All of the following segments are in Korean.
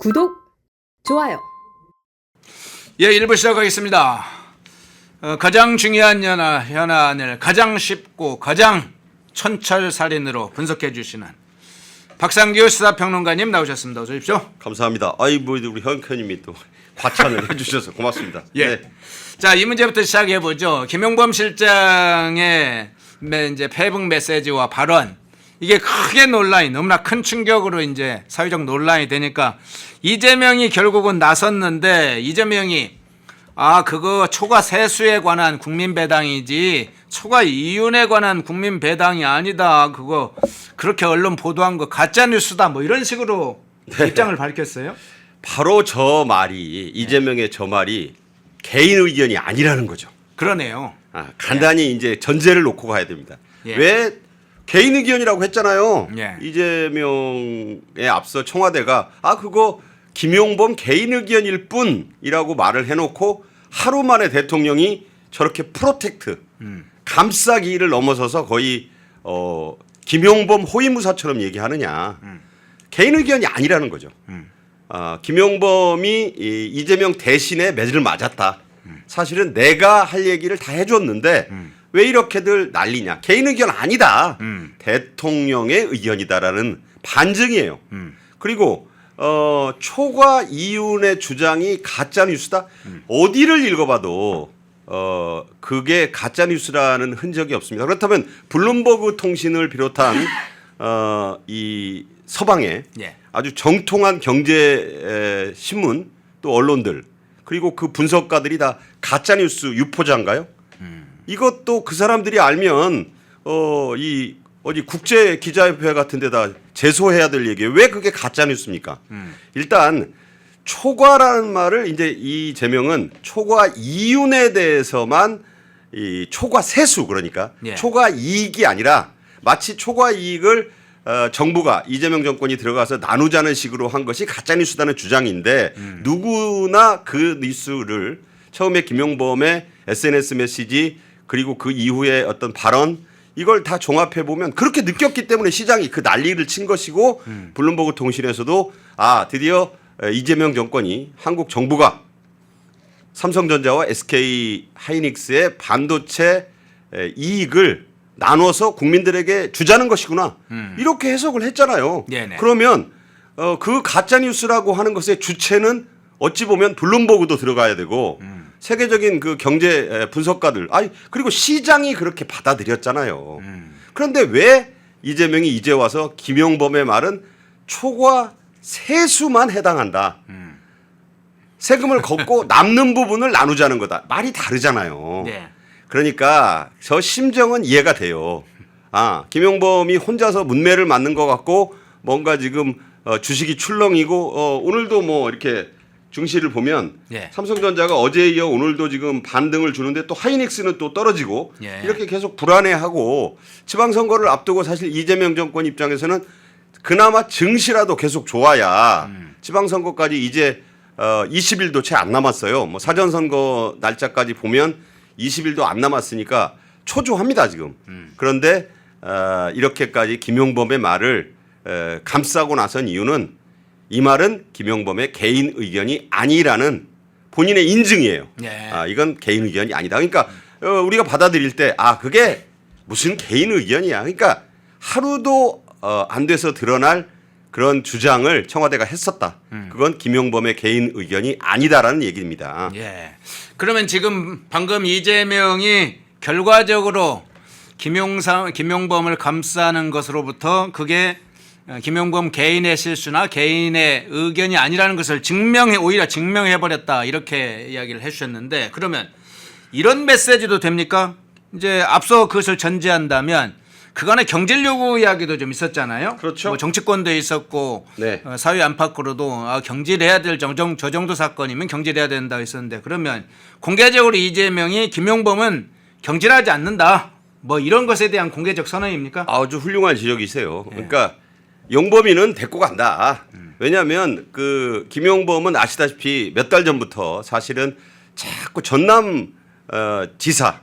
구독, 좋아요. 예, 1부 시작하겠습니다. 가장 중요한 현안을 가장 쉽고 가장 촌철살인으로 분석해 주시는 박상규 시사평론가님 나오셨습니다. 어서 오십시오. 감사합니다. 아이 뭐 우리 형편님이 또 과찬을 해주셔서 고맙습니다. 예. 네. 자, 이 문제부터 시작해 보죠. 김용범 실장의 이제 페이북 메시지와 발언, 이게 크게 논란이, 너무나 큰 충격으로 이제 사회적 논란이 되니까 이재명이 결국은 나섰는데, 이재명이 그거 초과 세수에 관한 국민 배당이지 초과 이윤에 관한 국민 배당이 아니다. 그거 그렇게 언론 보도한 거 가짜 뉴스다. 뭐 이런 식으로 입장을 밝혔어요. 바로 저 말이 이재명의 저 말이 개인 의견이 아니라는 거죠. 그러네요. 간단히 이제 전제를 놓고 가야 됩니다. 예. 왜 개인 의견이라고 했잖아요. 예. 이재명에 앞서 청와대가 그거 김용범 개인 의견일 뿐이라고 말을 해놓고 하루 만에 대통령이 저렇게 프로텍트 감싸기를 넘어서서 거의 김용범 호위무사처럼 얘기하느냐. 개인 의견이 아니라는 거죠. 김용범이 이재명 대신에 매를 맞았다. 사실은 내가 할 얘기를 다 해줬는데 왜 이렇게들 난리냐. 개인 의견 아니다. 대통령의 의견이다라는 반증이에요. 그리고 초과 이윤의 주장이 가짜 뉴스다. 어디를 읽어봐도 그게 가짜 뉴스라는 흔적이 없습니다. 그렇다면 블룸버그 통신을 비롯한 이 서방의 예. 아주 정통한 경제 신문 또 언론들 그리고 그 분석가들이 다 가짜 뉴스 유포자인가요? 이것도 그 사람들이 알면 이 어디 국제 기자협회 같은 데다 제소해야 될 얘기예요. 왜 그게 가짜 뉴스입니까? 일단 초과라는 말을 이제 이재명은 초과 이윤에 대해서만 이 초과 세수 그러니까 예. 초과 이익이 아니라 마치 초과 이익을 정부가 이재명 정권이 들어가서 나누자는 식으로 한 것이 가짜 뉴스다는 주장인데 누구나 그 뉴스를 처음에 김용범의 SNS 메시지 그리고 그 이후에 어떤 발언 이걸 다 종합해 보면 그렇게 느꼈기 때문에 시장이 그 난리를 친 것이고 블룸버그 통신에서도 드디어 이재명 정권이 한국 정부가 삼성전자와 SK 하이닉스의 반도체 이익을 나눠서 국민들에게 주자는 것이구나. 이렇게 해석을 했잖아요. 네네. 그러면 그 가짜 뉴스라고 하는 것의 주체는 어찌 보면 블룸버그도 들어가야 되고 세계적인 그 경제 분석가들 그리고 시장이 그렇게 받아들였잖아요. 그런데 왜 이재명이 이제 와서 김용범의 말은 초과 세수만 해당한다. 세금을 걷고 남는 부분을 나누자는 거다. 말이 다르잖아요. 네. 그러니까 저 심정은 이해가 돼요. 김용범이 혼자서 문매를 맞는 것 같고 뭔가 지금 주식이 출렁이고 오늘도 뭐 이렇게 증시를 보면 예. 삼성전자가 어제에 이어 오늘도 지금 반등을 주는데 또 하이닉스는 또 떨어지고 예. 이렇게 계속 불안해하고 지방선거를 앞두고 사실 이재명 정권 입장에서는 그나마 증시라도 계속 좋아야 지방선거까지 이제 20일도 채 안 남았어요. 뭐 사전선거 날짜까지 보면 20일도 안 남았으니까 초조합니다 지금. 그런데 이렇게까지 김용범의 말을 감싸고 나선 이유는 이 말은 김용범의 개인 의견이 아니라는 본인의 인증이에요. 예. 이건 개인 의견이 아니다. 그러니까 우리가 받아들일 때 그게 무슨 개인 의견이야. 그러니까 하루도 안 돼서 드러날 그런 주장을 청와대가 했었다. 그건 김용범의 개인 의견이 아니다라는 얘기입니다. 예. 그러면 지금 방금 이재명이 결과적으로 김용범을 감싸는 것으로부터 그게 김용범 개인의 실수나 개인의 의견이 아니라는 것을 오히려 증명해버렸다. 이렇게 이야기를 해주셨는데, 그러면 이런 메시지도 됩니까? 이제 앞서 그것을 전제한다면 그간의 경질 요구 이야기도 좀 있었잖아요. 그렇죠. 뭐 정치권도 있었고 네. 사회 안팎으로도 경질해야 될 저 정도 사건이면 경질해야 된다 했었는데, 그러면 공개적으로 이재명이 김용범은 경질하지 않는다. 뭐 이런 것에 대한 공개적 선언입니까? 아주 훌륭한 지적이세요. 그러니까 용범이는 데리고 간다. 왜냐하면 그 김용범은 아시다시피 몇 달 전부터 사실은 자꾸 전남 지사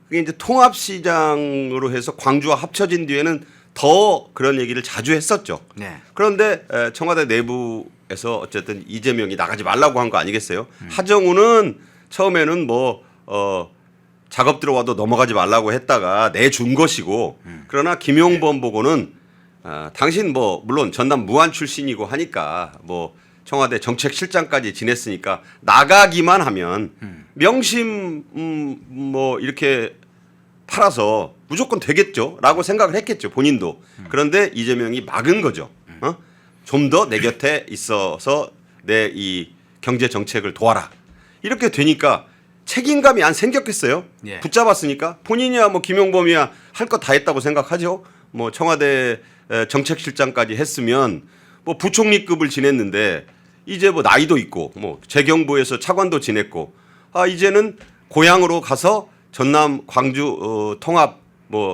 그게 이제 통합시장으로 해서 광주와 합쳐진 뒤에는 더 그런 얘기를 자주 했었죠. 네. 그런데 청와대 내부에서 어쨌든 이재명이 나가지 말라고 한 거 아니겠어요? 하정우는 처음에는 작업 들어와도 넘어가지 말라고 했다가 내준 것이고 그러나 김용범 보고는 당신 물론 전남 무안 출신이고 하니까 청와대 정책실장까지 지냈으니까 나가기만 하면 명심 이렇게 팔아서 무조건 되겠죠라고 생각을 했겠죠 본인도. 그런데 이재명이 막은 거죠. 좀 더 내 곁에 있어서 내 이 경제 정책을 도와라. 이렇게 되니까 책임감이 안 생겼겠어요. 예. 붙잡았으니까 본인이야 김용범이야 할 거 다 했다고 생각하죠. 청와대 정책실장까지 했으면 부총리급을 지냈는데 이제 나이도 있고 재경부에서 차관도 지냈고 이제는 고향으로 가서 전남 광주 통합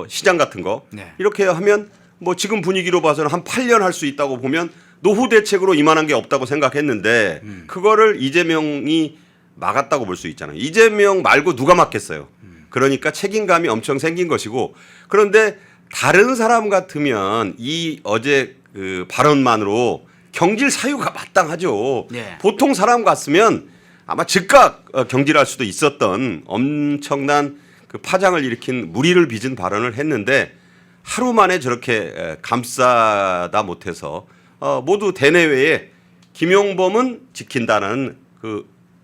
시장 같은 거 네. 이렇게 하면 지금 분위기로 봐서는 한 8년 할 수 있다고 보면 노후 대책으로 이만한 게 없다고 생각했는데 그거를 이재명이 막았다고 볼 수 있잖아요. 이재명 말고 누가 막겠어요. 그러니까 책임감이 엄청 생긴 것이고 그런데 다른 사람 같으면 이 어제 그 발언만으로 경질 사유가 마땅하죠. 네. 보통 사람 같으면 아마 즉각 경질할 수도 있었던 엄청난 그 파장을 일으킨 무리를 빚은 발언을 했는데 하루 만에 저렇게 감싸다 못해서 모두 대내외에 김용범은 지킨다는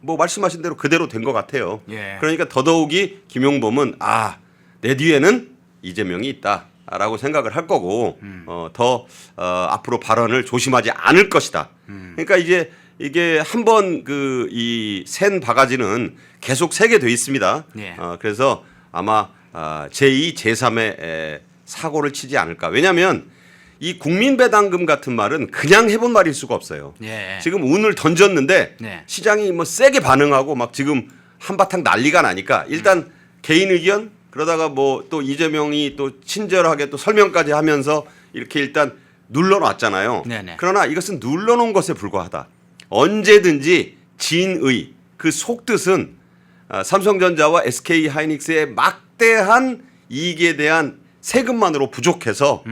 말씀하신 대로 그대로 된 것 같아요. 예. 그러니까 더더욱이 김용범은 내 뒤에는 이재명이 있다라고 생각을 할 거고 더 앞으로 발언을 조심하지 않을 것이다. 그러니까 이게 한번 이 센 바가지는 계속 세게 돼 있습니다. 예. 그래서 아마 제2, 제3의 사고를 치지 않을까. 왜냐하면 이 국민배당금 같은 말은 그냥 해본 말일 수가 없어요. 예. 지금 운을 던졌는데 네. 시장이 세게 반응하고 막 지금 한바탕 난리가 나니까 일단 개인 의견 그러다가 또 이재명이 또 친절하게 또 설명까지 하면서 이렇게 일단 눌러놨잖아요. 네네. 그러나 이것은 눌러놓은 것에 불과하다. 언제든지 진의 그 속뜻은 삼성전자와 SK 하이닉스의 막대한 이익에 대한 세금만으로 부족해서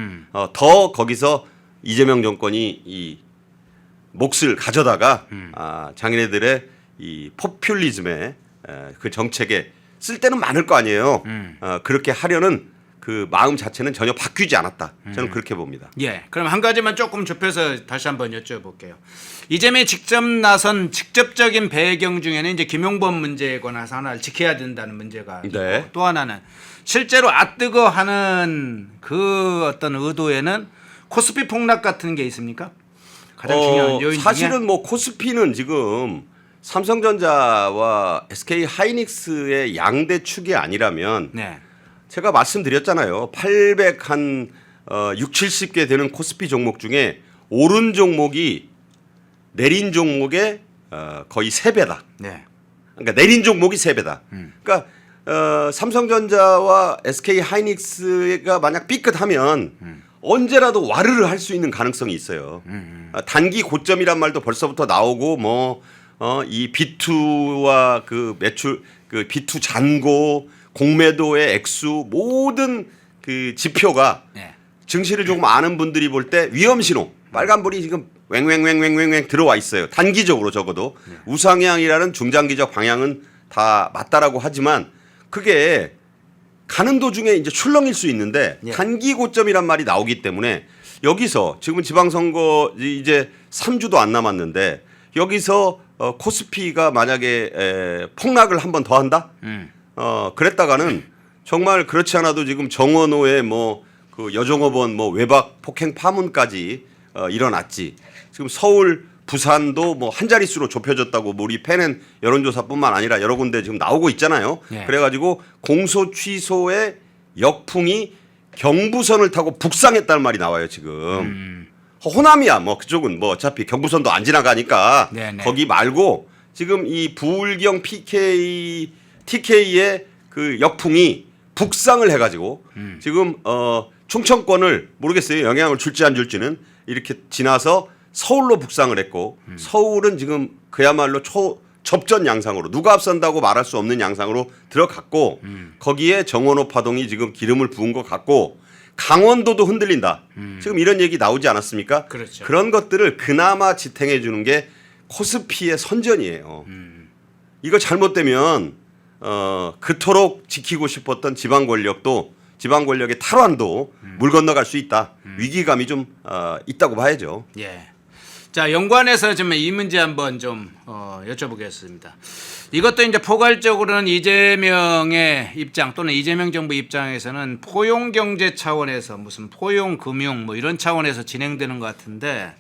더 거기서 이재명 정권이 이 몫을 가져다가 자기네들의 이 포퓰리즘의 그 정책에 쓸 때는 많을 거 아니에요. 그렇게 하려는 그 마음 자체는 전혀 바뀌지 않았다. 저는 그렇게 봅니다. 예. 그럼 한 가지만 조금 좁혀서 다시 한번 여쭤볼게요. 이재명이 직접 나선 직접적인 배경 중에는 이제 김용범 문제에 관해서 하나를 지켜야 된다는 문제가 있고 네. 또 하나는 실제로 아뜨거하는 그 어떤 의도에는 코스피 폭락 같은 게 있습니까? 가장 중요한 요인 중에 사실은 코스피는 지금 삼성전자와 SK 하이닉스의 양대 축이 아니라면 네. 제가 말씀드렸잖아요. 70개 되는 코스피 종목 중에 오른 종목이 내린 종목의 거의 3배다. 네. 그러니까 내린 종목이 3배다. 그러니까 삼성전자와 SK 하이닉스가 만약 삐끗하면 언제라도 와르르 할 수 있는 가능성이 있어요. 단기 고점이란 말도 벌써부터 나오고 이 B2와 그 매출 그 B2 잔고 공매도의 액수 모든 그 지표가 네. 증시를 조금 아는 분들이 볼 때 위험 신호 빨간불이 지금 왱왱왱왱왱 들어와 있어요. 단기적으로 적어도 우상향이라는 중장기적 방향은 다 맞다라고 하지만 그게 가는 도중에 이제 출렁일 수 있는데 예. 단기 고점이란 말이 나오기 때문에 여기서 지금 지방선거 이제 3주도 안 남았는데 여기서 코스피가 만약에 폭락을 한 번 더 한다? 그랬다가는 정말 그렇지 않아도 지금 정원호의 그 여종업원 외박 폭행 파문까지 일어났지. 지금 서울 부산도 한 자릿수로 좁혀졌다고 우리 팬은 여론조사뿐만 아니라 여러 군데 지금 나오고 있잖아요. 예. 그래가지고 공소 취소의 역풍이 경부선을 타고 북상했다는 말이 나와요 지금. 호남이야 그쪽은 어차피 경부선도 안 지나가니까 네네. 거기 말고 지금 이 부울경 TK의 그 역풍이 북상을 해가지고 지금 충청권을 모르겠어요. 영향을 줄지 안 줄지는 이렇게 지나서 서울로 북상을 했고 서울은 지금 그야말로 초접전 양상으로 누가 앞선다고 말할 수 없는 양상으로 들어갔고 거기에 정원호 파동이 지금 기름을 부은 것 같고 강원도도 흔들린다. 지금 이런 얘기 나오지 않았습니까? 그렇죠. 그런 것들을 그나마 지탱해 주는 게 코스피의 선전이에요. 이거 잘못되면 그토록 지키고 싶었던 지방 권력도 지방 권력의 탈환도 물 건너갈 수 있다. 위기감이 좀 있다고 봐야죠. 예. 자, 연관해서 좀 이 문제 한번 좀 여쭤보겠습니다. 이것도 이제 포괄적으로는 이재명의 입장 또는 이재명 정부 입장에서는 포용 경제 차원에서 무슨 포용 금융 뭐 이런 차원에서 진행되는 것 같은데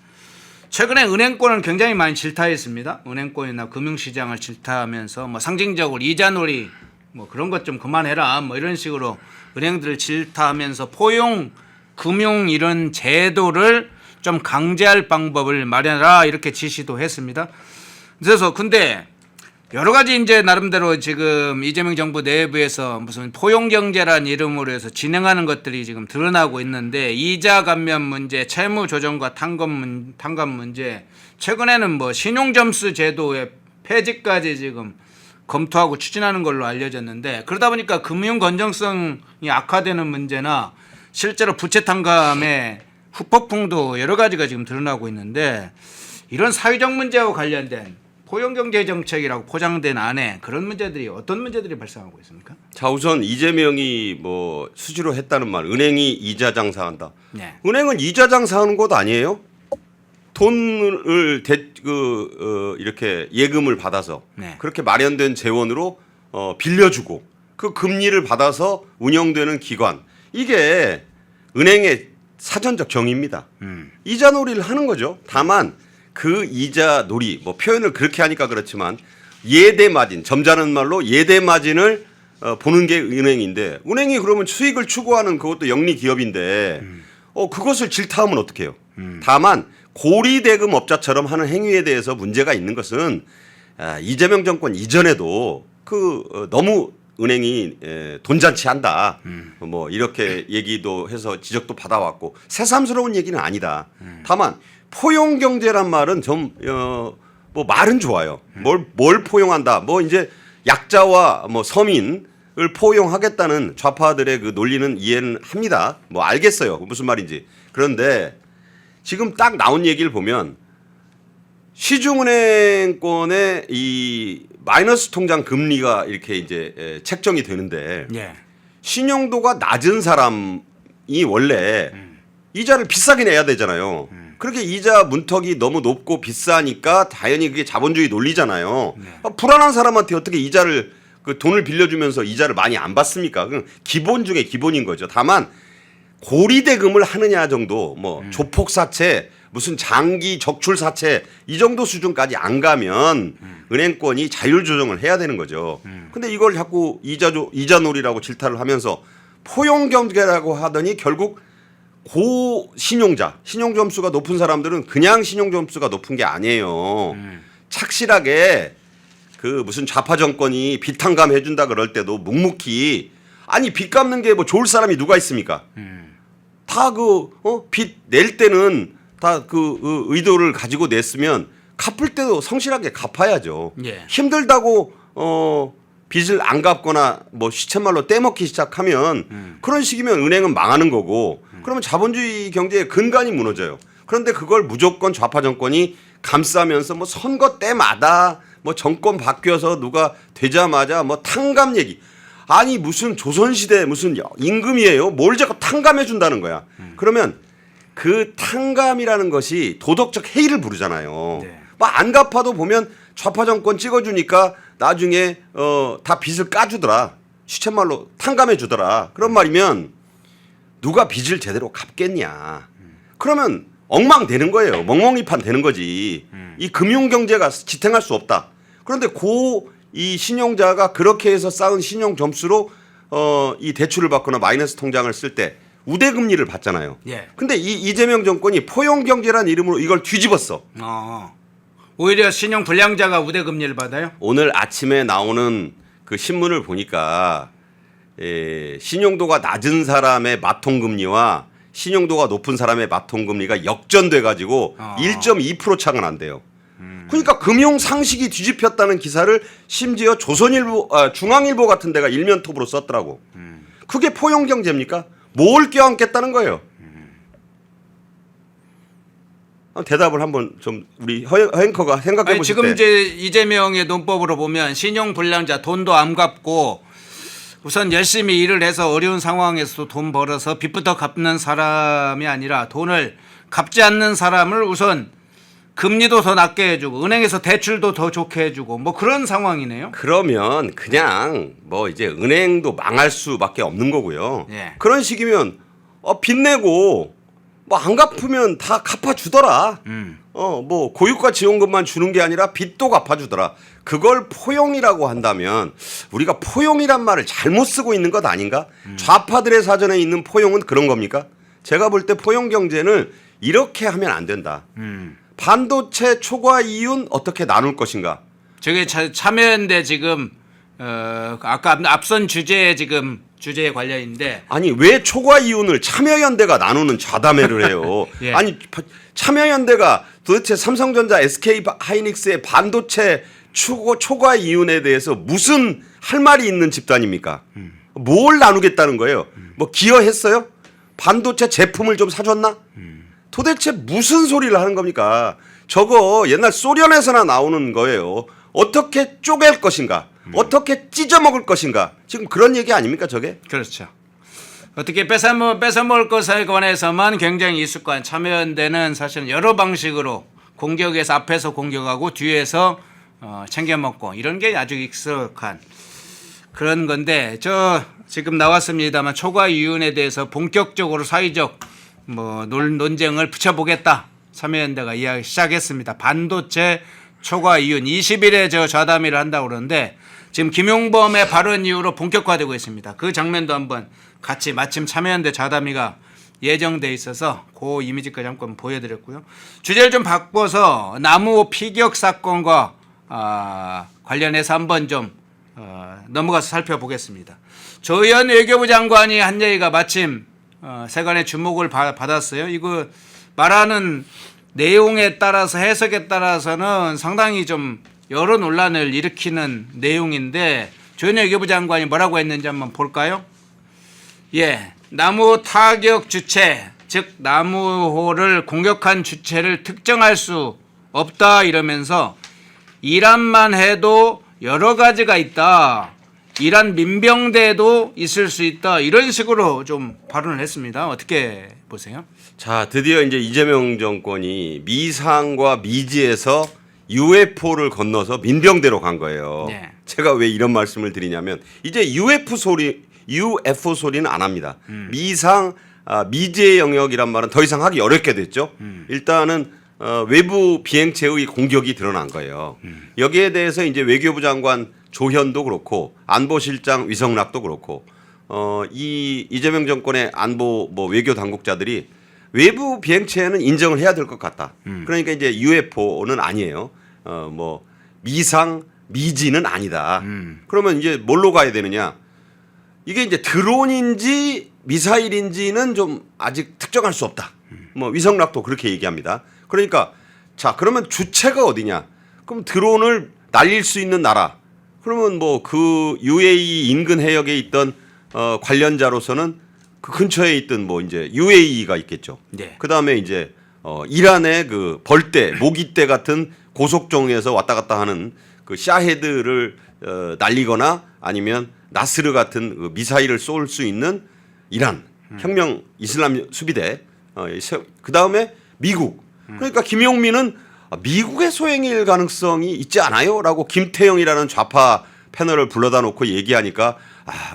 최근에 은행권은 굉장히 많이 질타했습니다. 은행권이나 금융시장을 질타하면서 뭐 상징적으로 이자놀이 뭐 그런 것 좀 그만해라 뭐 이런 식으로 은행들을 질타하면서 포용 금융 이런 제도를 좀 강제할 방법을 마련하라 이렇게 지시도 했습니다. 그래서 근데 여러 가지 이제 나름대로 지금 이재명 정부 내부에서 무슨 포용 경제란 이름으로 해서 진행하는 것들이 지금 드러나고 있는데 이자 감면 문제, 채무 조정과 탕감 문제, 최근에는 뭐 신용 점수 제도의 폐지까지 지금 검토하고 추진하는 걸로 알려졌는데 그러다 보니까 금융 건전성이 악화되는 문제나 실제로 부채 탕감의 후폭풍도 여러 가지가 지금 드러나고 있는데 이런 사회적 문제와 관련된 포용경제 정책이라고 포장된 안에 그런 문제들이 어떤 문제들이 발생하고 있습니까? 자, 우선 이재명이 뭐 수시로 했다는 말, 은행이 이자 장사한다. 네. 은행은 이자 장사하는 곳 아니에요? 돈을 이렇게 예금을 받아서 네. 그렇게 마련된 재원으로 빌려주고 그 금리를 받아서 운영되는 기관, 이게 은행의 사전적 정의입니다. 이자놀이를 하는 거죠. 다만 그 이자놀이, 뭐 표현을 그렇게 하니까 그렇지만 예대 마진, 점잖은 말로 예대 마진을 보는 게 은행인데 은행이 그러면 수익을 추구하는 그것도 영리 기업인데 그것을 질타하면 어떡해요. 다만 고리대금 업자처럼 하는 행위에 대해서 문제가 있는 것은 이재명 정권 이전에도 너무 은행이 돈잔치한다. 뭐 이렇게 얘기도 해서 지적도 받아왔고 새삼스러운 얘기는 아니다. 다만 포용 경제란 말은 좀 뭐 말은 좋아요. 뭘 포용한다. 뭐 이제 약자와 뭐 서민을 포용하겠다는 좌파들의 그 논리는 이해는 합니다. 뭐 알겠어요. 무슨 말인지. 그런데 지금 딱 나온 얘기를 보면 시중은행권의 이 마이너스 통장 금리가 이렇게 이제 책정이 되는데 예. 신용도가 낮은 사람이 원래 이자를 비싸게 내야 되잖아요. 그렇게 이자 문턱이 너무 높고 비싸니까 당연히 그게 자본주의 논리잖아요. 불안한 사람한테 어떻게 이자를 그 돈을 빌려주면서 이자를 많이 안 받습니까? 그건 기본 중에 기본인 거죠. 다만 고리대금을 하느냐 정도, 뭐 조폭사채, 무슨 장기 적출사채 이 정도 수준까지 안 가면 은행권이 자율조정을 해야 되는 거죠. 근데 이걸 자꾸 이자놀이라고 질타를 하면서 포용경제라고 하더니 결국 고신용자, 신용점수가 높은 사람들은 그냥 신용점수가 높은 게 아니에요. 착실하게 그 무슨 좌파 정권이 빚탕감 해준다 그럴 때도 묵묵히 아니 빚 갚는 게 뭐 좋을 사람이 누가 있습니까? 다 빚 낼 때는 다 그 의도를 가지고 냈으면 갚을 때도 성실하게 갚아야죠. 예. 힘들다고 빚을 안 갚거나 뭐 시쳇말로 떼먹기 시작하면 그런 식이면 은행은 망하는 거고 그러면 자본주의 경제의 근간이 무너져요. 그런데 그걸 무조건 좌파 정권이 감싸면서 뭐 선거 때마다 뭐 정권 바뀌어서 누가 되자마자 뭐 탕감 얘기. 아니 무슨 조선시대 무슨 임금이에요. 뭘 자꾸 탕감해 준다는 거야. 그러면 그 탕감이라는 것이 도덕적 해이를 부르잖아요. 네. 뭐 안 갚아도 보면 좌파 정권 찍어주니까 나중에 다 빚을 까주더라. 시쳇말로 탕감해 주더라. 그런 말이면 누가 빚을 제대로 갚겠냐. 그러면 엉망되는 거예요. 멍멍이판 되는 거지. 이 금융경제가 지탱할 수 없다. 그런데 이 신용자가 그렇게 해서 쌓은 신용 점수로 이 대출을 받거나 마이너스 통장을 쓸 때 우대금리를 받잖아요. 예. 근데 이 이재명 정권이 포용경제란 이름으로 이걸 뒤집었어. 오히려 신용 불량자가 우대금리를 받아요? 오늘 아침에 나오는 그 신문을 보니까 신용도가 낮은 사람의 마통금리와 신용도가 높은 사람의 마통금리가 역전돼 가지고 1.2% 차가 난대요. 그러니까 금융 상식이 뒤집혔다는 기사를 심지어 조선일보, 중앙일보 같은 데가 일면 톱으로 썼더라고. 그게 포용 경제입니까? 뭘 껴안겠다는 거예요. 대답을 한번 좀 우리 허앵커가 생각해 보실 지금 때. 이제 이재명의 논법으로 보면 신용 불량자, 돈도 안 갚고 우선 열심히 일을 해서 어려운 상황에서 돈 벌어서 빚부터 갚는 사람이 아니라 돈을 갚지 않는 사람을 우선 금리도 더 낮게 해주고 은행에서 대출도 더 좋게 해주고 뭐 그런 상황이네요. 그러면 그냥 뭐 이제 은행도 망할 수밖에 없는 거고요. 예. 그런 식이면 빚 내고 뭐 안 갚으면 다 갚아주더라. 뭐 고유가 지원금만 주는 게 아니라 빚도 갚아주더라. 그걸 포용이라고 한다면 우리가 포용이란 말을 잘못 쓰고 있는 것 아닌가? 좌파들의 사전에 있는 포용은 그런 겁니까? 제가 볼 때 포용 경제는 이렇게 하면 안 된다. 반도체 초과 이윤 어떻게 나눌 것인가? 저게 참여연대 지금 아까 앞선 주제에 관련인데 아니 왜 초과 이윤을 참여연대가 나누는 좌담회를 해요? 예. 아니 참여연대가 도대체 삼성전자, SK 하이닉스의 반도체 초과 이윤에 대해서 무슨 할 말이 있는 집단입니까? 뭘 나누겠다는 거예요? 뭐 기여했어요? 반도체 제품을 좀 사줬나? 도대체 무슨 소리를 하는 겁니까? 저거 옛날 소련에서나 나오는 거예요. 어떻게 쪼갤 것인가? 어떻게 찢어먹을 것인가? 지금 그런 얘기 아닙니까 저게? 그렇죠. 어떻게 뺏어먹을 것에 관해서만 굉장히 익숙한 참여연대는 사실은 여러 방식으로 공격에서 앞에서 공격하고 뒤에서 챙겨먹고 이런 게 아주 익숙한 그런 건데 저 지금 나왔습니다만 초과 이윤에 대해서 본격적으로 사회적 뭐 논쟁을 붙여보겠다. 참여연대가 이야기 시작했습니다. 반도체 초과 이윤 20일에 저 좌담회를 한다고 그러는데 지금 김용범의 발언 이후로 본격화되고 있습니다. 그 장면도 한번 같이 마침 참여연대 좌담회가 예정돼 있어서 그 이미지까지 한번 보여드렸고요. 주제를 좀 바꿔서 나무 피격 사건과 관련해서 한번 좀 넘어가서 살펴보겠습니다. 조희연 외교부 장관이 한 얘기가 마침 세간의 주목을 받았어요. 이거 말하는 내용에 따라서 해석에 따라서는 상당히 좀 여러 논란을 일으키는 내용인데 조희연 외교부 장관이 뭐라고 했는지 한번 볼까요? 예, 나무 타격 주체, 즉 나무호를 공격한 주체를 특정할 수 없다 이러면서 이란만 해도 여러 가지가 있다. 이란 민병대도 있을 수 있다. 이런 식으로 좀 발언을 했습니다. 어떻게 보세요? 자, 드디어 이제 이재명 정권이 미상과 미지에서 UFO를 건너서 민병대로 간 거예요. 네. 제가 왜 이런 말씀을 드리냐면 이제 UFO 소리는 안 합니다. 미상, 미지의 영역이란 말은 더 이상 하기 어렵게 됐죠. 일단은 외부 비행체의 공격이 드러난 거예요. 여기에 대해서 이제 외교부 장관 조현도 그렇고 안보실장 위성락도 그렇고 이재명 정권의 안보 뭐 외교 당국자들이 외부 비행체는 인정을 해야 될 것 같다. 그러니까 이제 UFO는 아니에요. 뭐 미상 미지는 아니다. 그러면 이제 뭘로 가야 되느냐? 이게 이제 드론인지 미사일인지는 좀 아직 특정할 수 없다. 뭐 위성락도 그렇게 얘기합니다. 그러니까 자 그러면 주체가 어디냐? 그럼 드론을 날릴 수 있는 나라. 그러면 뭐 그 UAE 인근 해역에 있던 관련자로서는 그 근처에 있던 뭐 이제 UAE가 있겠죠. 네. 그 다음에 이제 이란의 그 벌떼, 모기떼 같은 고속종에서 왔다 갔다 하는 그 샤헤드를 날리거나 아니면 나스르 같은 그 미사일을 쏠 수 있는 이란 혁명 이슬람 수비대. 그 다음에 미국. 그러니까 김용민은 미국의 소행일 가능성이 있지 않아요?라고 김태영이라는 좌파 패널을 불러다 놓고 얘기하니까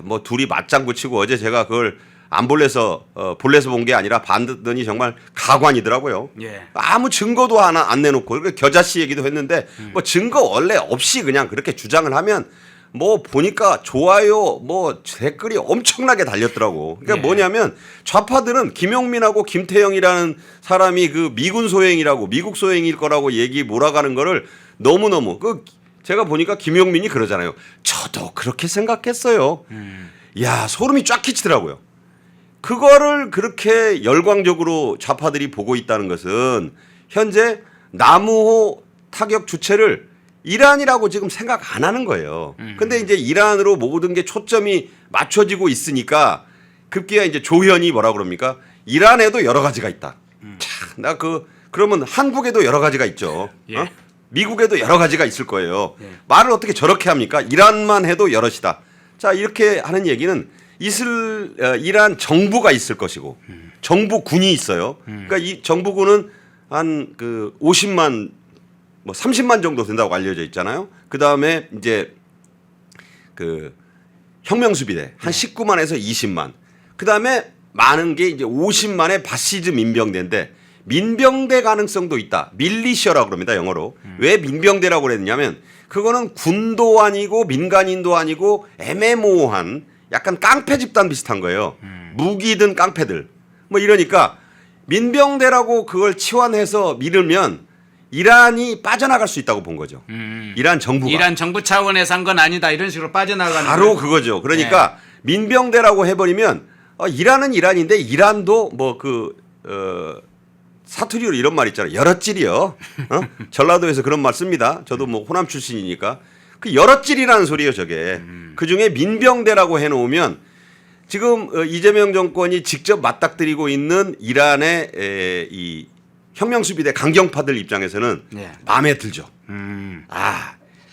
뭐 둘이 맞장구 치고 어제 제가 그걸 안 볼래서 본 게 아니라 봤더니 정말 가관이더라고요. 예. 아무 증거도 하나 안 내놓고 겨자씨 얘기도 했는데 뭐 증거 원래 없이 그냥 그렇게 주장을 하면 뭐 보니까 좋아요 뭐 댓글이 엄청나게 달렸더라고. 그러니까 예. 뭐냐면 좌파들은 김용민하고 김태영이라는 사람이 그 미군 소행이라고 미국 소행일 거라고 얘기 몰아가는 거를 너무너무 제가 보니까 김용민이 그러잖아요. 저도 그렇게 생각했어요. 야 소름이 쫙 끼치더라고요. 그거를 그렇게 열광적으로 좌파들이 보고 있다는 것은 현재 나무호 타격 주체를 이란이라고 지금 생각 안 하는 거예요. 근데 이제 이란으로 모든 게 초점이 맞춰지고 있으니까 급기야 이제 조현이 뭐라 그럽니까? 이란에도 여러 가지가 있다. 참, 나 그러면 한국에도 여러 가지가 있죠. 예. 어? 미국에도 여러 가지가 있을 거예요. 예. 말을 어떻게 저렇게 합니까? 이란만 해도 여럿이다. 자, 이렇게 하는 얘기는 이란 정부가 있을 것이고 정부군이 있어요. 그러니까 이 정부군은 한 50만 뭐 30만 정도 된다고 알려져 있잖아요. 그다음에 이제 혁명수비대 한 19만에서 20만. 그다음에 많은 게 이제 50만의 바시즈 민병대인데 민병대 가능성도 있다. 밀리셔라고 그럽니다. 영어로. 왜 민병대라고 그랬냐면 그거는 군도 아니고 민간인도 아니고 애매모호한 약간 깡패 집단 비슷한 거예요. 무기든 깡패들. 뭐 이러니까 민병대라고 그걸 치환해서 밀으면 이란이 빠져나갈 수 있다고 본 거죠. 이란 정부가. 이란 정부 차원에서 한 건 아니다 이런 식으로 빠져나가는 바로 거예요. 그거죠. 그러니까 민병대라고 해버리면 이란은 이란인데 이란도 뭐 사투리로 이런 말 있잖아요. 여럿질이요. 전라도에서 그런 말 씁니다. 저도 뭐 호남 출신이니까 그 여럿질이라는 소리예요. 저게. 그 중에 민병대라고 해놓으면 지금 이재명 정권이 직접 맞닥뜨리고 있는 이란의 이 혁명수비대 강경파들 입장에서는 네. 마음에 들죠.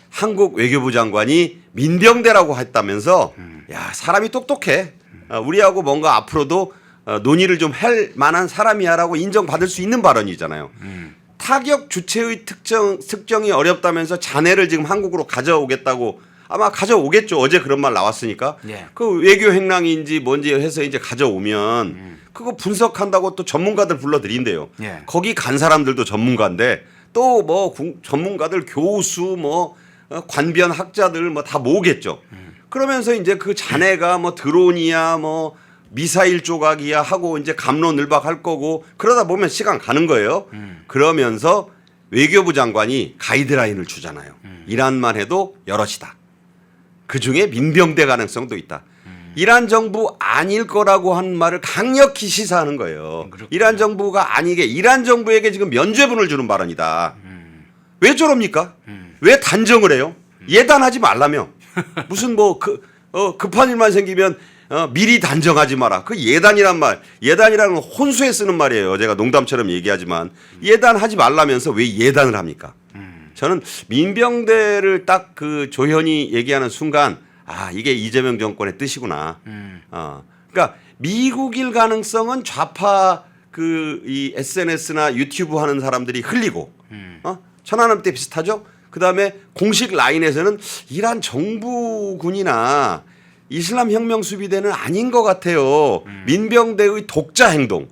한국 외교부 장관이 민병대라고 했다면서 야 사람이 똑똑해. 우리하고 뭔가 앞으로도 논의를 좀 할 만한 사람이야라고 인정받을 수 있는 발언이잖아요. 타격 주체의 특정이 어렵다면서 잔해를 지금 한국으로 가져오겠다고 아마 가져오겠죠. 어제 그런 말 나왔으니까. 예. 그 외교 행랑인지 뭔지 해서 이제 가져오면 그거 분석한다고 또 전문가들 불러들인대요. 예. 거기 간 사람들도 전문가인데 또 뭐 전문가들 교수 뭐 관변 학자들 뭐 다 모으겠죠. 그러면서 이제 그 잔해가 뭐 드론이야 뭐 미사일 조각이야 하고 이제 갑론을박할 거고 그러다 보면 시간 가는 거예요. 그러면서 외교부 장관이 가이드라인을 주잖아요. 이란만 해도 여럿이다. 그중에 민병대 가능성도 있다. 이란 정부 아닐 거라고 한 말을 강력히 시사하는 거예요. 그렇군요. 이란 정부가 아니게 이란 정부에게 지금 면죄분을 주는 발언이다. 왜 저럽니까? 왜 단정을 해요? 예단하지 말라며. 무슨 뭐 급한 일만 생기면 미리 단정하지 마라. 그 예단이란 말, 예단이라는 건 혼수에 쓰는 말이에요. 제가 농담처럼 얘기하지만 예단하지 말라면서 왜 예단을 합니까? 저는 민병대를 딱 그 조현이 얘기하는 순간 이게 이재명 정권의 뜻이구나. 그러니까 미국일 가능성은 좌파 이 SNS나 유튜브 하는 사람들이 흘리고 천안함 때 비슷하죠. 그다음에 공식 라인에서는 이란 정부군이나 이슬람 혁명 수비대는 아닌 것 같아요. 민병대의 독자 행동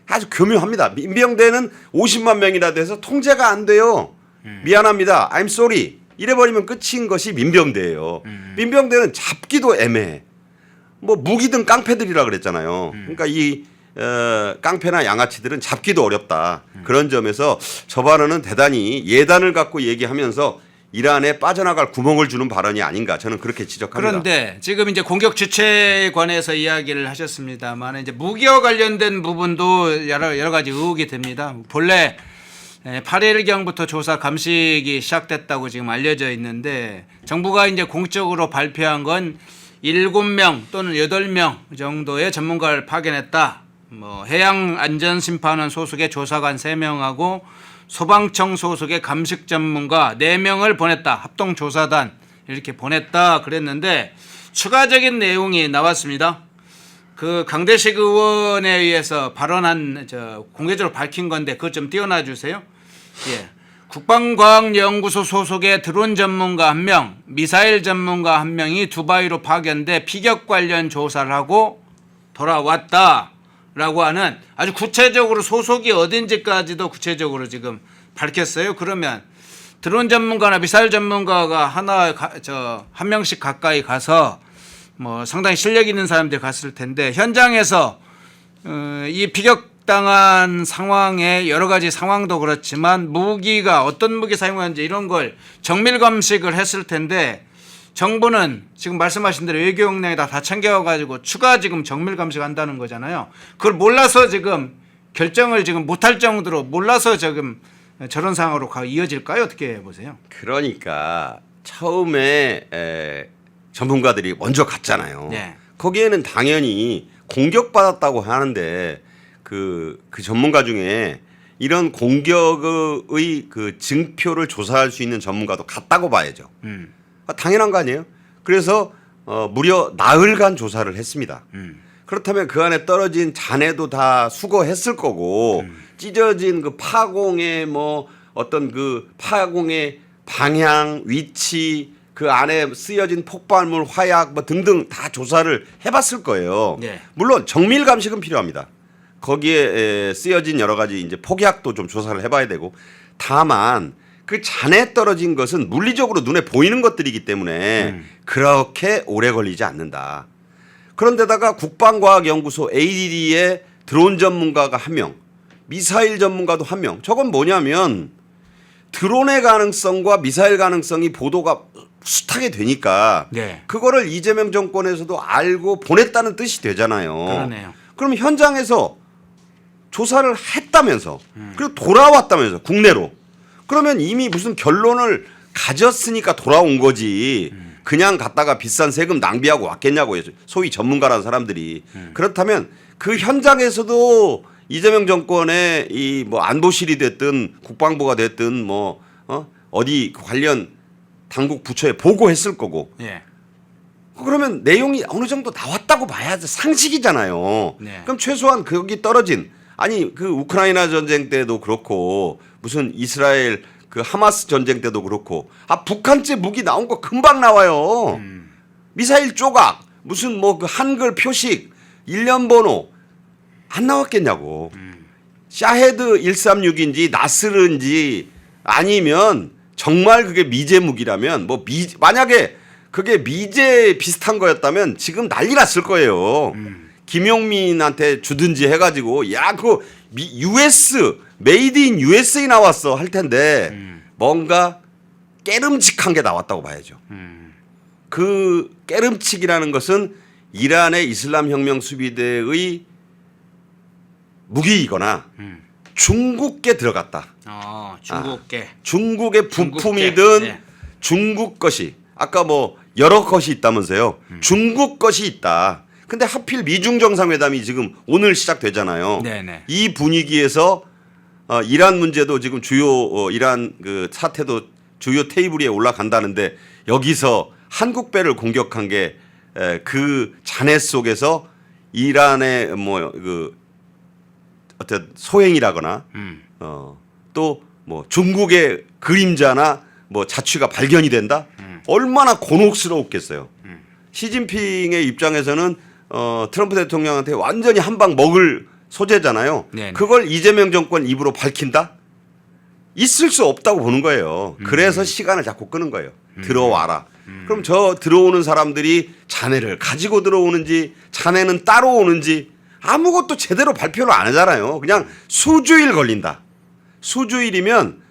아주 교묘합니다. 민병대는 50만 명이나 돼서 통제가 안 돼요. 미안합니다. I'm sorry. 이래버리면 끝인 것이 민병대예요. 민병대는 잡기도 애매해. 뭐 무기든 깡패들이라 그랬잖아요. 그러니까 이 깡패나 양아치들은 잡기도 어렵다. 그런 점에서 저 발언은 대단히 예단을 갖고 얘기하면서 이란에 빠져나갈 구멍을 주는 발언이 아닌가 저는 그렇게 지적합니다. 그런데 지금 이제 공격 주체에 관해서 이야기를 하셨습니다만 이제 무기와 관련된 부분도 여러 가지 의혹이 됩니다. 본래 8일경부터 조사 감식이 시작됐다고 지금 알려져 있는데 정부가 이제 공적으로 발표한 건 7명 또는 8명 정도의 전문가를 파견했다. 뭐 해양안전심판원 소속의 조사관 3명하고 소방청 소속의 감식 전문가 4명을 보냈다. 합동조사단 이렇게 보냈다 그랬는데 추가적인 내용이 나왔습니다. 그 강대식 의원에 의해서 발언한 공개적으로 밝힌 건데 그것 좀 띄워놔 주세요. 예. 국방과학연구소 소속의 드론 전문가 1명, 미사일 전문가 1명이 두바이로 파견돼 피격 관련 조사를 하고 돌아왔다라고 하는 아주 구체적으로 소속이 어딘지까지도 구체적으로 지금 밝혔어요. 그러면 드론 전문가나 미사일 전문가가 한 명씩 가까이 가서 뭐 상당히 실력 있는 사람들이 갔을 텐데 현장에서 이 피격당한 상황의 여러 가지 상황도 그렇지만 무기가 어떤 무기 사용하는지 이런 걸 정밀 감식을 했을 텐데 정부는 지금 말씀하신 대로 외교 역량에다 다 챙겨가지고 추가 지금 정밀 감식한다는 거잖아요. 그걸 몰라서 지금 결정을 지금 못할 정도로 몰라서 지금 저런 상황으로 이어질까요? 어떻게 보세요? 그러니까 처음에 전문가들이 먼저 갔잖아요. 네. 거기에는 당연히 공격받았다고 하는데 그 전문가 중에 이런 공격의 그 증표를 조사할 수 있는 전문가도 같다고 봐야죠. 당연한 거 아니에요? 그래서 무려 나흘간 조사를 했습니다. 그렇다면 그 안에 떨어진 잔해도 다 수거했을 거고 찢어진 그 파공의 뭐 어떤 그 파공의 방향, 위치, 그 안에 쓰여진 폭발물, 화약 뭐 등등 다 조사를 해봤을 거예요. 네. 물론 정밀 감식은 필요합니다. 거기에 쓰여진 여러 가지 이제 폭약도 좀 조사를 해봐야 되고, 다만 그 잔에 떨어진 것은 물리적으로 눈에 보이는 것들이기 때문에 그렇게 오래 걸리지 않는다. 그런데다가 국방과학연구소 ADD에 드론 전문가가 1명, 미사일 전문가도 1명. 저건 뭐냐면 드론의 가능성과 미사일 가능성이 보도가 숱하게 되니까 네. 그거를 이재명 정권에서도 알고 보냈다는 뜻이 되잖아요. 그러네요. 그럼 현장에서 조사를 했다면서 그리고 돌아왔다면서 국내로, 그러면 이미 무슨 결론을 가졌으니까 돌아온 거지 그냥 갔다가 비싼 세금 낭비하고 왔겠냐고요. 소위 전문가라는 사람들이. 그렇다면 그 현장에서도 이재명 정권의 이 뭐 안보실이 됐든 국방부가 됐든 뭐 어디 관련 당국 부처에 보고했을 거고. 예. 그러면 내용이 어느 정도 나왔다고 봐야 상식이잖아요. 네. 그럼 최소한 거기 떨어진, 아니 그 우크라이나 전쟁 때도 그렇고 무슨 이스라엘 그 하마스 전쟁 때도 그렇고 북한제 무기 나온 거 금방 나와요. 미사일 조각 무슨 뭐 그 한글 표식 일련 번호 안 나왔겠냐고. 샤헤드 136인지 나스르인지 아니면 정말 그게 미제 무기라면 뭐 만약에 그게 미제 비슷한 거였다면 지금 난리 났을 거예요. 김용민한테 주든지 해가지고 야 그거 US 메이드 인 USA 나왔어 할 텐데 뭔가 깨름칙한 게 나왔다고 봐야죠. 그 깨름칙이라는 것은 이란의 이슬람 혁명 수비대의 무기이거나 중국계 들어갔다. 중국계. 중국의 부품이든 네. 중국 것이, 아까 뭐 여러 것이 있다면서요. 중국 것이 있다. 근데 하필 미중 정상회담이 지금 오늘 시작되잖아요. 네네. 이 분위기에서 이란 문제도 지금 주요 이란 그 사태도 주요 테이블 위에 올라간다는데 여기서 한국 배를 공격한 게 그 잔해 속에서 이란의 뭐 그 어떤 소행이라거나 또 뭐 중국의 그림자나 뭐 자취가 발견이 된다. 얼마나 곤혹스러웠겠어요. 시진핑의 입장에서는 트럼프 대통령한테 완전히 한 방 먹을 소재잖아요. 네네. 그걸 이재명 정권 입으로 밝힌다? 있을 수 없다고 보는 거예요. 그래서 시간을 자꾸 끄는 거예요. 들어와라. 그럼 저 들어오는 사람들이 잔해를 가지고 들어오는지 잔해는 따로 오는지 아무것도 제대로 발표를 안 하잖아요. 그냥 수주일 걸린다. 수주일이면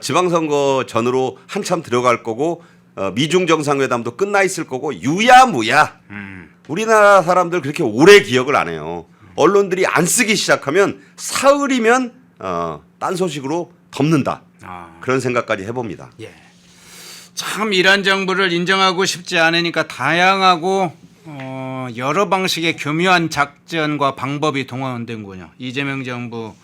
지방선거 전으로 한참 들어갈 거고 미중 정상회담도 끝나 있을 거고 유야무야. 우리나라 사람들 그렇게 오래 기억을 안 해요. 언론들이 안 쓰기 시작하면 사흘이면 딴 소식으로 덮는다. 그런 생각까지 해봅니다. 예. 참 이란 정부를 인정하고 싶지 않으니까 다양하고 여러 방식의 교묘한 작전과 방법이 동원된군요. 이재명 정부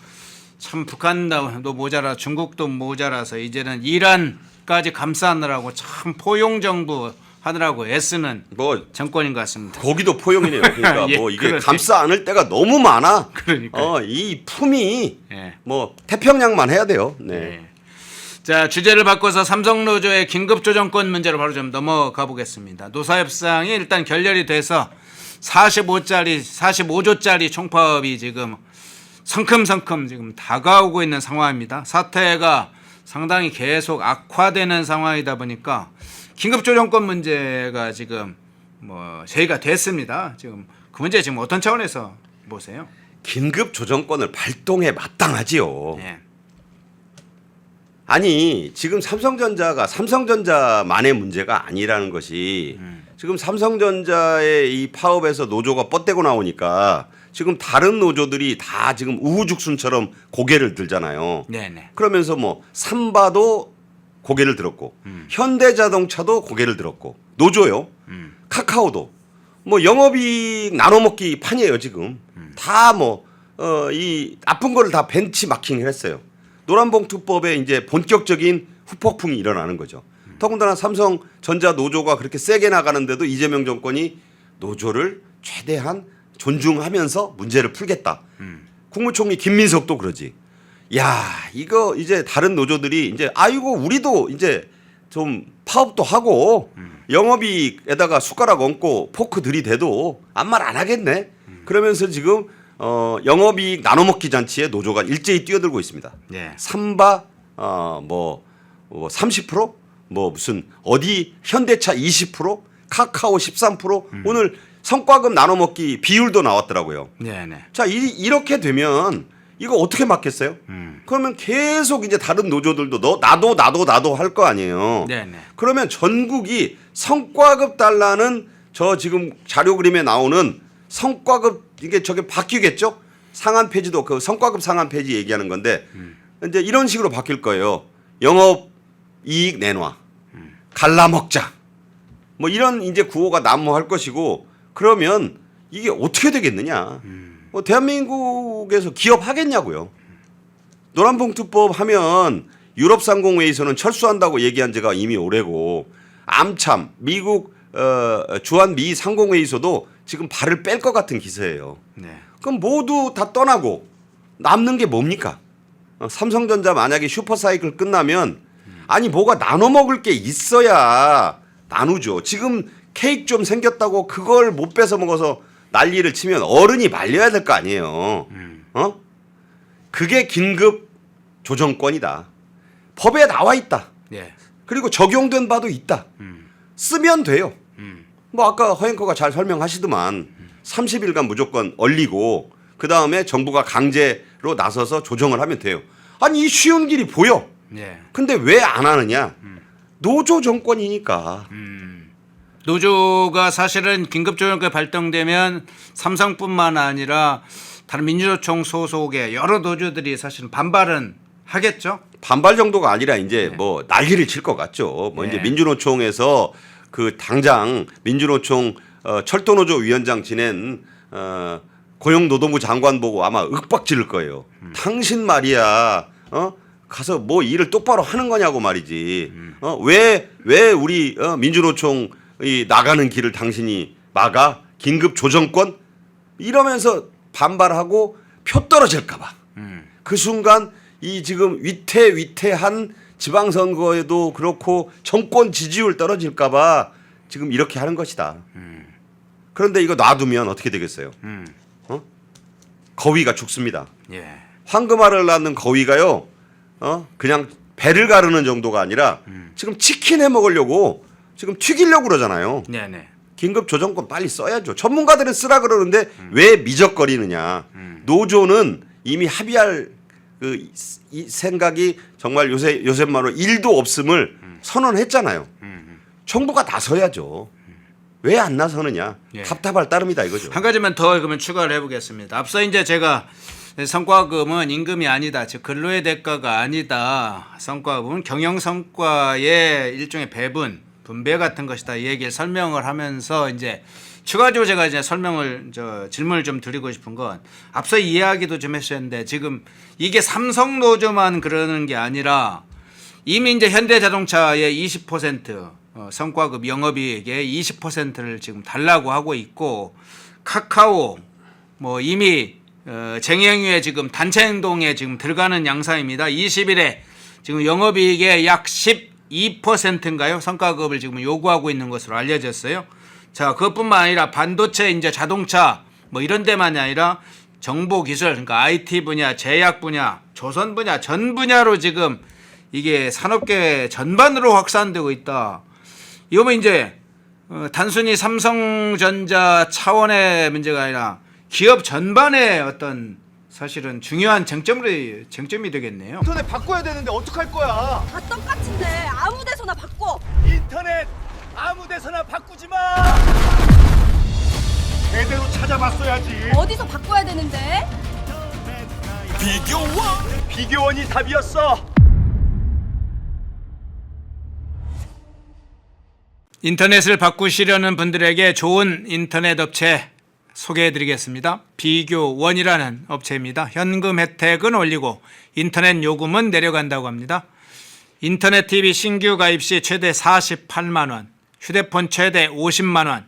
참 북한도 모자라 중국도 모자라서 이제는 이란까지 감싸느라고 참 포용 정부 하느라고 애쓰는 뭐 정권인 것 같습니다. 거기도 포용이네요. 그러니까 예, 뭐 이게 그러네. 감싸 안을 때가 너무 많아. 그러니까요. 이 품이 예. 뭐 태평양만 해야 돼요. 네. 네. 자, 주제를 바꿔서 삼성노조의 긴급조정권 문제로 바로 좀 넘어가 보겠습니다. 노사협상이 일단 결렬이 돼서 45조짜리 총파업이 지금 성큼성큼 지금 다가오고 있는 상황입니다. 사태가 상당히 계속 악화되는 상황이다 보니까 긴급조정권 문제가 지금 뭐 제의가 됐습니다. 지금 그 문제 지금 어떤 차원에서 보세요? 긴급 조정권을 발동해 마땅하지요. 예. 아니 지금 삼성전자만의 문제가 아니라는 것이 지금 삼성전자의 이 파업에서 노조가 뻗대고 나오니까 지금 다른 노조들이 다 지금 우후죽순처럼 고개를 들잖아요. 네네. 그러면서 뭐 삼바도 고개를 들었고 현대자동차도 고개를 들었고 노조요. 카카오도 뭐 영업이익 나눠먹기 판이에요 지금. 다 뭐 이 나쁜 거를 다 벤치마킹을 했어요. 노란봉투법에 이제 본격적인 후폭풍이 일어나는 거죠. 더군다나 삼성전자 노조가 그렇게 세게 나가는데도 이재명 정권이 노조를 최대한 존중하면서 문제를 풀겠다. 국무총리 김민석도 그러지. 야, 이거 이제 다른 노조들이 이제 아이고 우리도 이제 좀 파업도 하고 영업이익에다가 숟가락 얹고 포크 들이대도 아무 말 안 하겠네. 그러면서 지금 영업이익 나눠먹기 잔치에 노조가 일제히 뛰어들고 있습니다. 예. 삼바 뭐 30%? 뭐 무슨 어디 현대차 20%? 카카오 13%? 오늘 성과급 나눠먹기 비율도 나왔더라고요. 네네. 자, 이렇게 되면 이거 어떻게 막겠어요? 그러면 계속 이제 다른 노조들도 나도 할 거 아니에요. 네네. 그러면 전국이 성과급 달라는 저 지금 자료 그림에 나오는 성과급 이게 저게 바뀌겠죠? 상한 폐지도 그 성과급 상한 폐지 얘기하는 건데 이제 이런 식으로 바뀔 거예요. 영업 이익 내놔. 갈라먹자. 뭐 이런 이제 구호가 난무할 것이고 그러면 이게 어떻게 되겠느냐? 뭐 대한민국에서 기업 하겠냐고요. 노란봉투법 하면 유럽상공회의소는 철수한다고 얘기한 지가 이미 오래고 암참 미국 주한 미 상공회의소도 지금 발을 뺄 것 같은 기세예요. 네. 그럼 모두 다 떠나고 남는 게 뭡니까? 삼성전자 만약에 슈퍼사이클 끝나면 아니 뭐가 나눠 먹을 게 있어야 나누죠. 지금 케이크 좀 생겼다고 그걸 못 뺏어 먹어서 난리를 치면 어른이 말려야 될 거 아니에요. 그게 긴급 조정권이다. 법에 나와 있다. 예. 그리고 적용된 바도 있다. 쓰면 돼요. 뭐 아까 허앵커가 잘 설명하시더만 30일간 무조건 얼리고 그다음에 정부가 강제로 나서서 조정을 하면 돼요. 아니 이 쉬운 길이 보여. 예. 근데 왜 안 하느냐? 노조 정권이니까. 노조가 사실은 긴급조정권이 발동되면 삼성뿐만 아니라 다른 민주노총 소속의 여러 노조들이 사실은 반발은 하겠죠. 반발 정도가 아니라 이제 뭐 난리를 칠 것 같죠. 뭐 네. 이제 민주노총에서 그 당장 민주노총 철도노조 위원장 지낸 고용노동부 장관 보고 아마 윽박 지를 거예요. 당신 말이야, 가서 뭐 일을 똑바로 하는 거냐고 말이지. 왜 우리 민주노총이 나가는 길을 당신이 막아? 긴급 조정권? 이러면서 반발하고 표 떨어질까봐. 그 순간 이 지금 위태한 지방선거에도 그렇고 정권 지지율 떨어질까봐 지금 이렇게 하는 것이다. 그런데 이거 놔두면 어떻게 되겠어요? 거위가 죽습니다. 예. 황금알을 낳는 거위가요, 그냥 배를 가르는 정도가 아니라 지금 치킨 해 먹으려고 지금 튀기려고 그러잖아요. 네네. 긴급 조정권 빨리 써야죠. 전문가들은 쓰라 그러는데 왜 미적거리느냐. 노조는 이미 합의할 이 생각이 정말 요새 말로 1도 없음을 선언했잖아요. 정부가 나서야죠. 왜 안 나서느냐. 예. 답답할 따름이다 이거죠. 한 가지만 더 그러면 추가를 해보겠습니다. 앞서 이제 제가 성과급은 임금이 아니다, 즉 근로의 대가가 아니다. 성과급은 경영 성과의 일종의 배분, 분배 같은 것이다. 이 얘기를 설명을 하면서 이제 추가적으로 제가 이제 질문을 좀 드리고 싶은 건 앞서 이야기도 좀 했었는데 지금 이게 삼성 노조만 그러는 게 아니라 이미 이제 현대자동차의 20% 성과급 영업이익의 20%를 지금 달라고 하고 있고 카카오 뭐 이미 쟁행위에 지금 단체 행동에 지금 들어가는 양상입니다. 20일에 지금 영업이익의 약 12%인가요? 성과급을 지금 요구하고 있는 것으로 알려졌어요. 자, 그것뿐만 아니라 반도체 이제 자동차 뭐 이런 데만이 아니라 정보 기술 그러니까 IT 분야, 제약 분야, 조선 분야 전 분야로 지금 이게 산업계 전반으로 확산되고 있다. 이거면 이제 단순히 삼성전자 차원의 문제가 아니라 기업 전반의 어떤 사실은 중요한 쟁점이 되겠네요. 인터넷 바꿔야 되는데 어떡할 거야? 다 똑같은데 아무 데서나 바꿔. 인터넷 아무 데서나 바꾸지 마. 제대로 찾아봤어야지. 어디서 바꿔야 되는데? 비교원이 답이었어. 인터넷을 바꾸시려는 분들에게 좋은 인터넷 업체 소개해드리겠습니다. 비교원이라는 업체입니다. 현금 혜택은 올리고 인터넷 요금은 내려간다고 합니다. 인터넷 TV 신규 가입 시 최대 48만 원, 휴대폰 최대 50만 원,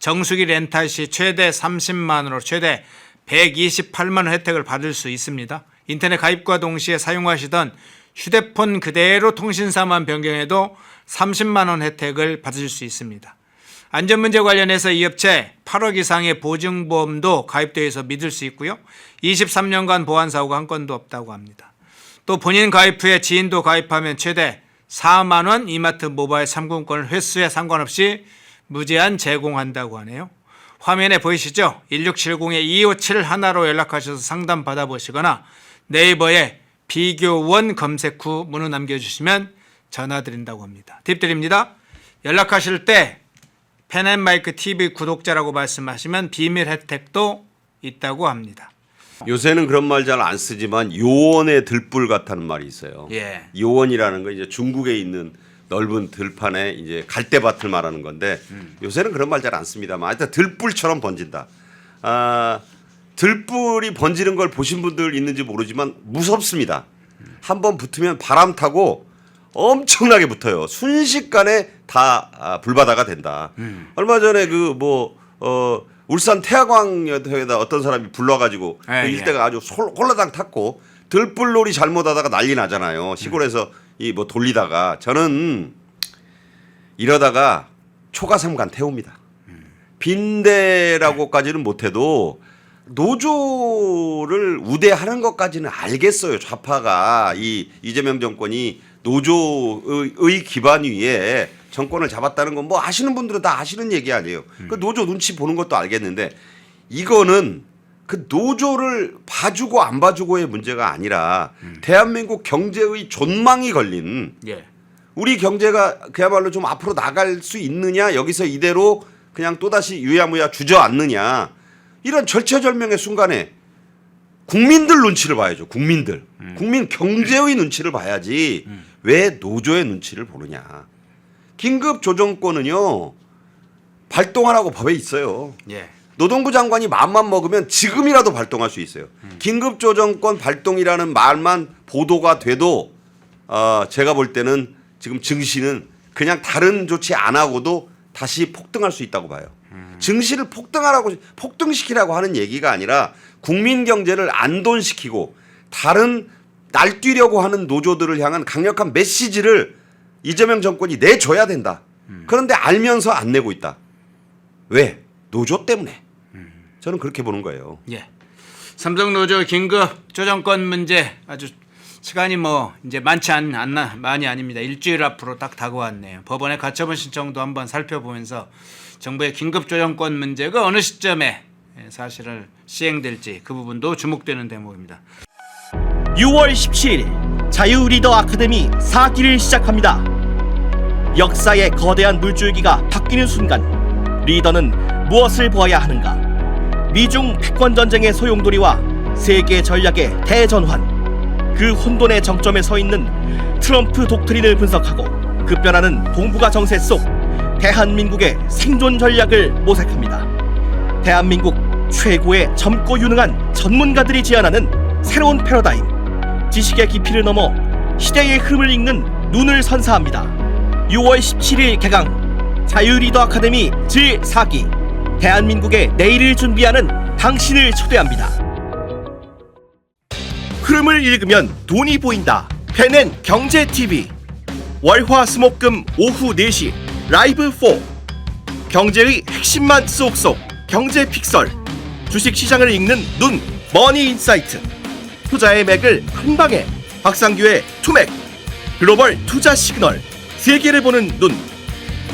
정수기 렌탈 시 최대 30만 원으로 최대 128만 원 혜택을 받을 수 있습니다. 인터넷 가입과 동시에 사용하시던 휴대폰 그대로 통신사만 변경해도 30만 원 혜택을 받으실 수 있습니다. 안전문제 관련해서 이 업체 8억 이상의 보증보험도 가입되어 있어 믿을 수 있고요. 23년간 보안사고가 한 건도 없다고 합니다. 또 본인 가입 후에 지인도 가입하면 최대 4만 원 이마트 모바일 상품권을 횟수에 상관없이 무제한 제공한다고 하네요. 화면에 보이시죠? 1670-2571로 연락하셔서 상담 받아보시거나 네이버에 비교원 검색 후 문의 남겨주시면 전화드린다고 합니다. 팁 드립니다. 연락하실 때 펜앤마이크 TV 구독자라고 말씀하시면 비밀 혜택도 있다고 합니다. 요새는 그런 말 잘 안 쓰지만 요원의 들불 같다는 말이 있어요. 예. 요원이라는 건 이제 중국에 있는 넓은 들판에 이제 갈대밭을 말하는 건데 요새는 그런 말 잘 안 씁니다만 하여튼 들불처럼 번진다. 들불이 번지는 걸 보신 분들 있는지 모르지만 무섭습니다. 한번 붙으면 바람 타고 엄청나게 붙어요. 순식간에 다 불바다가 된다. 얼마 전에 울산 태화강에다 어떤 사람이 불러가지고 그 일대가 아주 홀라당 탔고 들불놀이 잘못하다가 난리 나잖아요. 시골에서 이 뭐 돌리다가 저는 이러다가 초가삼간 태웁니다. 빈대라고까지는 못해도 노조를 우대하는 것까지는 알겠어요. 좌파가 이 이재명 정권이 노조의 기반 위에 정권을 잡았다는 건 뭐 아시는 분들은 다 아시는 얘기 아니에요. 그 노조 눈치 보는 것도 알겠는데 이거는 그 노조를 봐주고 안 봐주고의 문제가 아니라 대한민국 경제의 존망이 걸린 예. 우리 경제가 그야말로 좀 앞으로 나갈 수 있느냐 여기서 이대로 그냥 또다시 유야무야 주저앉느냐 이런 절체절명의 순간에 국민들 눈치를 봐야죠. 국민들. 국민 경제의 눈치를 봐야지 왜 노조의 눈치를 보느냐. 긴급조정권은요. 발동하라고 법에 있어요. 예. 노동부 장관이 마음만 먹으면 지금이라도 발동할 수 있어요. 긴급조정권 발동이라는 말만 보도가 돼도 제가 볼 때는 지금 증시는 그냥 다른 조치 안 하고도 다시 폭등할 수 있다고 봐요. 증시를 폭등시키라고 하는 얘기가 아니라 국민 경제를 안돈시키고 다른 날뛰려고 하는 노조들을 향한 강력한 메시지를 이재명 정권이 내줘야 된다. 그런데 알면서 안 내고 있다. 왜? 노조 때문에. 저는 그렇게 보는 거예요. 예. 삼성 노조 긴급 조정권 문제 아주 시간이 이제 많이 아닙니다. 일주일 앞으로 딱 다가왔네요. 법원에 가처분 신청도 한번 살펴보면서 정부의 긴급 조정권 문제가 어느 시점에 사실은 시행될지 그 부분도 주목되는 대목입니다. 6월 17일 자유리더 아카데미 4기를 시작합니다. 역사의 거대한 물줄기가 바뀌는 순간 리더는 무엇을 보아야 하는가? 미중 패권전쟁의 소용돌이와 세계 전략의 대전환, 그 혼돈의 정점에 서 있는 트럼프 독트린을 분석하고 급변하는 동북아 정세 속 대한민국의 생존 전략을 모색합니다. 대한민국 최고의 젊고 유능한 전문가들이 제안하는 새로운 패러다임, 지식의 깊이를 넘어 시대의 흐름을 읽는 눈을 선사합니다. 6월 17일 개강 자유리더 아카데미 제4기 대한민국의 내일을 준비하는 당신을 초대합니다. 흐름을 읽으면 돈이 보인다. 펜앤 경제TV 월화수목금 오후 4시 라이브 4 경제의 핵심만 쏙쏙 경제픽설 주식시장을 읽는 눈 머니인사이트 투자의 맥을 한방에 박상규의 투맥 글로벌 투자 시그널 세계를 보는 눈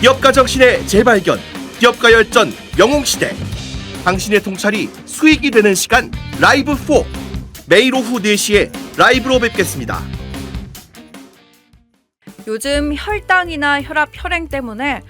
기업가 정신의 재발견 기업가 열전 영웅시대 당신의 통찰이 수익이 되는 시간 라이브 4 매일 오후 4시에 라이브로 뵙겠습니다. 요즘 혈당이나 혈압, 혈행 때문에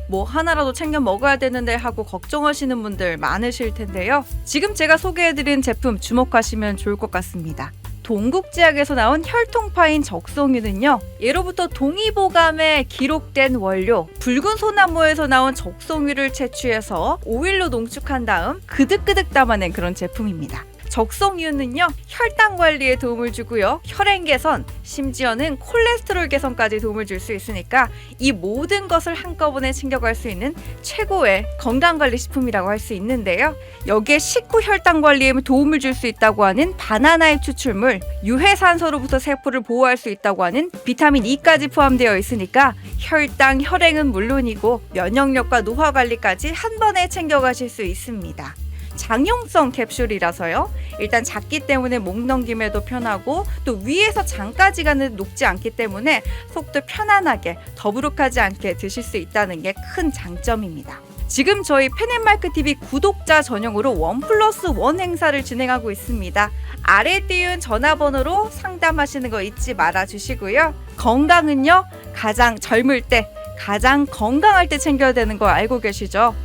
뭐 하나라도 챙겨 먹어야 되는데 하고 걱정하시는 분들 많으실 텐데요. 지금 제가 소개해드린 제품 주목하시면 좋을 것 같습니다. 동국제약에서 나온 혈통파인 적송유는요, 예로부터 동의보감에 기록된 원료 붉은 소나무에서 나온 적송유를 채취해서 오일로 농축한 다음 그득그득 담아낸 그런 제품입니다. 적송유는요, 혈당 관리에 도움을 주고요, 혈행 개선, 심지어는 콜레스테롤 개선까지 도움을 줄 수 있으니까 이 모든 것을 한꺼번에 챙겨갈 수 있는 최고의 건강관리식품이라고 할 수 있는데요. 여기에 식후 혈당 관리에 도움을 줄 수 있다고 하는 바나나잎 추출물, 유해산소로부터 세포를 보호할 수 있다고 하는 비타민 E까지 포함되어 있으니까 혈당, 혈행은 물론이고 면역력과 노화 관리까지 한 번에 챙겨가실 수 있습니다. 장용성 캡슐이라서요, 일단 작기 때문에 목 넘김에도 편하고 또 위에서 장까지 가는 녹지 않기 때문에 속도 편안하게 더부룩하지 않게 드실 수 있다는 게 큰 장점입니다. 지금 저희 펜앤마이크TV 구독자 전용으로 1+1 행사를 진행하고 있습니다. 아래 띄운 전화번호로 상담하시는 거 잊지 말아 주시고요. 건강은요, 가장 젊을 때, 가장 건강할 때 챙겨야 되는 거 알고 계시죠?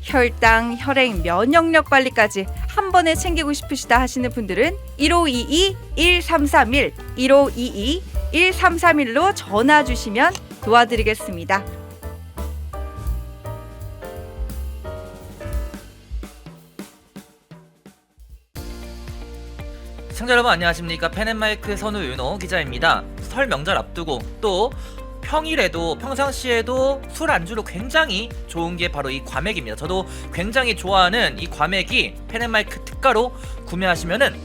혈당, 혈행, 면역력 관리까지 한 번에 챙기고 싶으시다 하시는 분들은 1522-1331, 1522-1331로 전화 주시면 도와드리겠습니다. 시청자 여러분 안녕하십니까. 펜앤마이크 선우윤호 기자입니다. 설 명절 앞두고 또 평일에도 평상시에도 술 안주로 굉장히 좋은 게 바로 이 과메기입니다. 저도 굉장히 좋아하는 이 과메기 펜앤마이크 특가로 구매하시면은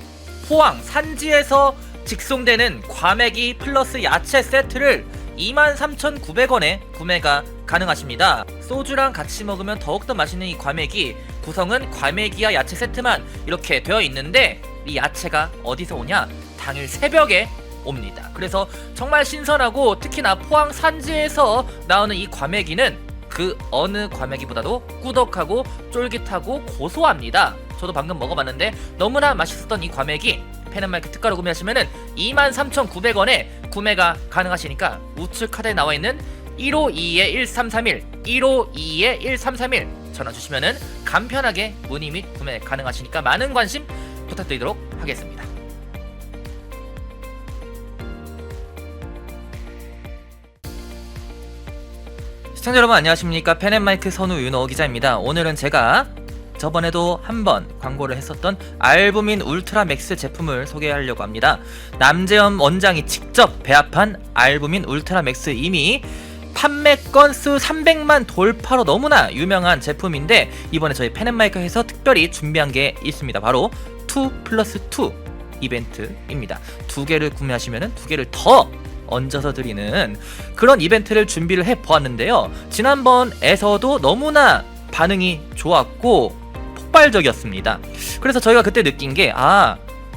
포항 산지에서 직송되는 과메기 플러스 야채 세트를 23,900원에 구매가 가능하십니다. 소주랑 같이 먹으면 더욱더 맛있는 이 과메기, 구성은 과메기와 야채 세트만 이렇게 되어 있는데 이 야채가 어디서 오냐? 당일 새벽에 옵니다. 그래서 정말 신선하고 특히나 포항 산지에서 나오는 이 과메기는 그 어느 과메기보다도 꾸덕하고 쫄깃하고 고소합니다. 저도 방금 먹어봤는데 너무나 맛있었던 이 과메기 펜앤마이크 특가로 구매하시면은 23,900원에 구매가 가능하시니까 우측 카드에 나와있는 1522-1331 1522-1331 전화 주시면은 간편하게 문의 및 구매 가능하시니까 많은 관심 부탁드리도록 하겠습니다. 시청자 여러분 안녕하십니까. 펜앤마이크 선우윤호 기자입니다. 오늘은 제가 저번에도 한번 광고를 했었던 알부민 울트라 맥스 제품을 소개하려고 합니다. 남재현 원장이 직접 배합한 알부민 울트라 맥스, 이미 판매 건수 300만 돌파로 너무나 유명한 제품인데 이번에 저희 펜앤마이크에서 특별히 준비한 게 있습니다. 바로 2+2 이벤트입니다. 2개를 구매하시면 2개를 더 얹어서 드리는 그런 이벤트를 준비를 해보았는데요. 지난번에서도 너무나 반응이 좋았고 폭발적이었습니다. 그래서 저희가 그때 느낀 게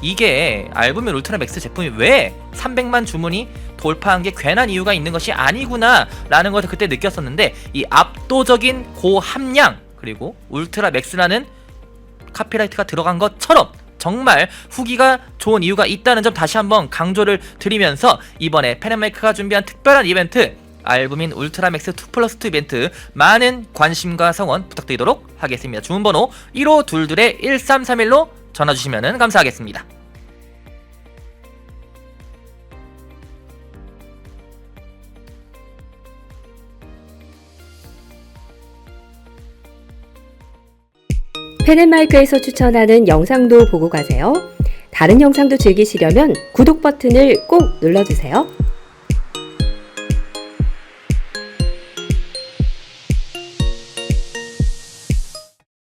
이게 알부민 울트라 맥스 제품이 왜 300만 주문이 돌파한 게 괜한 이유가 있는 것이 아니구나 라는 것을 그때 느꼈었는데, 이 압도적인 고함량 그리고 울트라 맥스라는 카피라이트가 들어간 것처럼 정말 후기가 좋은 이유가 있다는 점 다시 한번 강조를 드리면서 이번에 펜앤마이크가 준비한 특별한 이벤트 알부민 울트라 맥스 2+2 이벤트 많은 관심과 성원 부탁드리도록 하겠습니다. 주문번호 1522-1331로 전화주시면 감사하겠습니다. 펜앤마이크에서 추천하는 영상도 보고 가세요. 다른 영상도 즐기시려면 구독 버튼을 꼭 눌러주세요.